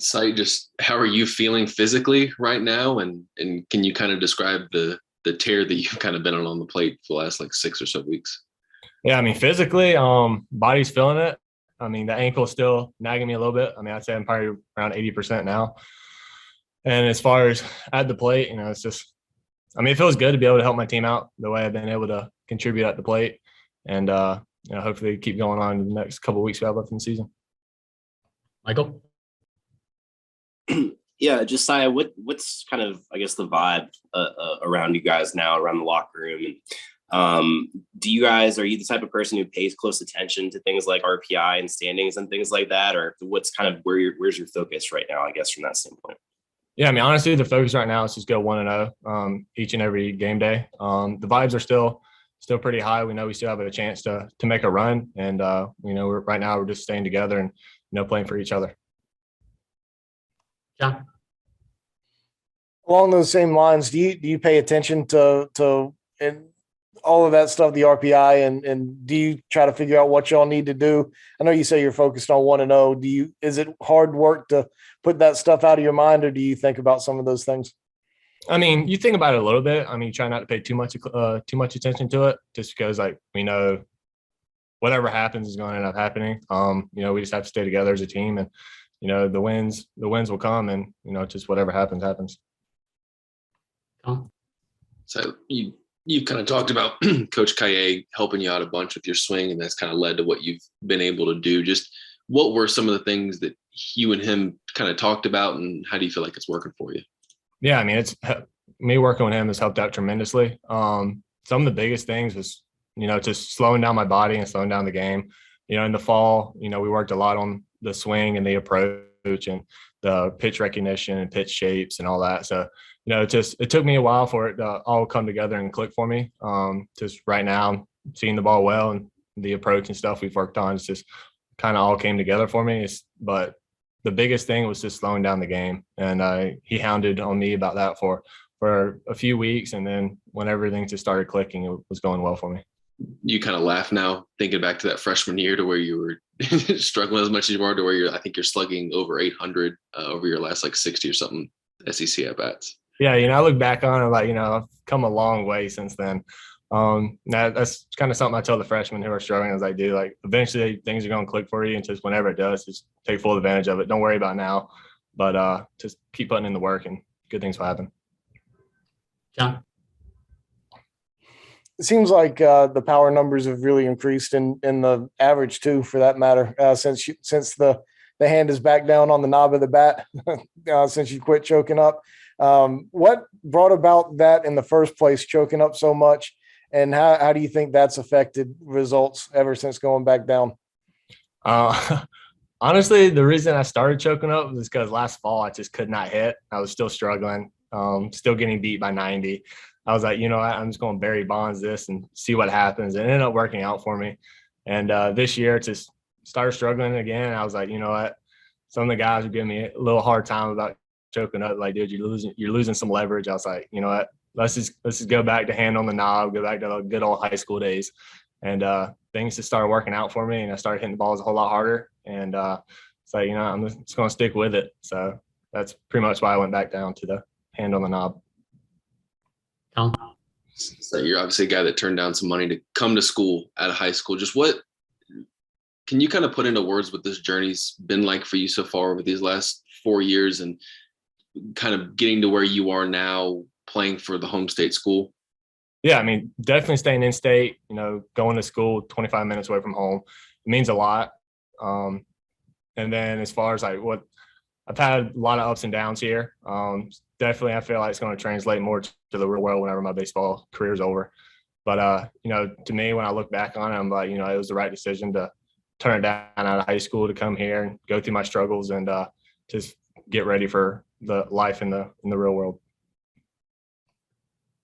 So just how are you feeling physically right now? And can you kind of describe the tear that you've kind of been on the plate for the last like 6 or so weeks? Yeah, I mean, physically, body's feeling it. I mean, the ankle is still nagging me a little bit. I mean, I'd say I'm probably around 80% now. And as far as at the plate, it's just, I mean, it feels good to be able to help my team out the way I've been able to contribute at the plate. And, hopefully keep going on in the next couple of weeks we have left in the season. Michael? Yeah, Josiah, what's kind of, I guess, the vibe around you guys now, around the locker room? And are you the type of person who pays close attention to things like RPI and standings and things like that? Or what's kind of where's your focus right now, I guess, from that standpoint? Yeah, I mean, honestly, the focus right now is just go 1-0 each and every game day. The vibes are still pretty high. We know we still have a chance to make a run, and right now we're just staying together and playing for each other. John? Along those same lines, do you pay attention to and all of that stuff, the RPI, and do you try to figure out what y'all need to do? I know you say you're focused on 1-0. Is it hard work to put that stuff out of your mind, or do you think about some of those things? I mean, you think about it a little bit. I mean, you try not to pay too much attention to it, just because like we know whatever happens is going to end up happening. We just have to stay together as a team, and the wins will come, and just whatever happens. So you've kind of talked about Coach Kaye helping you out a bunch with your swing, and that's kind of led to what you've been able to do. Just what were some of the things that you and him kind of talked about, and how do you feel like it's working for you? Yeah, I mean, it's me working with him has helped out tremendously. Some of the biggest things was, just slowing down my body and slowing down the game. In the fall, we worked a lot on the swing and the approach and the pitch recognition and pitch shapes and all that. So, it took me a while for it to all come together and click for me. Just right now, I'm seeing the ball well, and the approach and stuff we've worked on, it's just kind of all came together for me. But the biggest thing was just slowing down the game. And he hounded on me about that for a few weeks. And then when everything just started clicking, it was going well for me. You kind of laugh now, thinking back to that freshman year to where you were struggling as much as you are, to where I think you're slugging over 800 over your last like 60 or something SEC at bats. Yeah, I look back on it like, I've come a long way since then. That's kind of something I tell the freshmen who are struggling as I do. Like, eventually things are going to click for you, and just whenever it does, just take full advantage of it. Don't worry about now, but just keep putting in the work, and good things will happen. John? It seems like the power numbers have really increased in the average too, for that matter, since the hand is back down on the knob of the bat, since you quit choking up. What brought about that in the first place, choking up so much, and how do you think that's affected results ever since going back down? Honestly, the reason I started choking up was because last fall I just could not hit. I was still struggling, still getting beat by 90. I was like, I'm just going to Barry Bonds this and see what happens. And it ended up working out for me. And this year, just started struggling again. And I was like, you know what? Some of the guys were giving me a little hard time about choking up. Like, dude, you're losing some leverage. I was like, you know what? Let's just go back to hand on the knob, go back to the good old high school days. And things just started working out for me. And I started hitting the balls a whole lot harder. And so, I'm just going to stick with it. So that's pretty much why I went back down to the hand on the knob. Tom? So you're obviously a guy that turned down some money to come to school out of high school. Just what can you kind of put into words what this journey's been like for you so far over these last 4 years, and kind of getting to where you are now playing for the home state school? Yeah, I mean, definitely staying in state, going to school 25 minutes away from home, it means a lot. And then as far as like what I've had a lot of ups and downs here. Definitely, I feel like it's going to translate more to the real world whenever my baseball career is over. But, to me, when I look back on it, I'm like, it was the right decision to turn it down out of high school to come here and go through my struggles and just get ready for the life in the real world.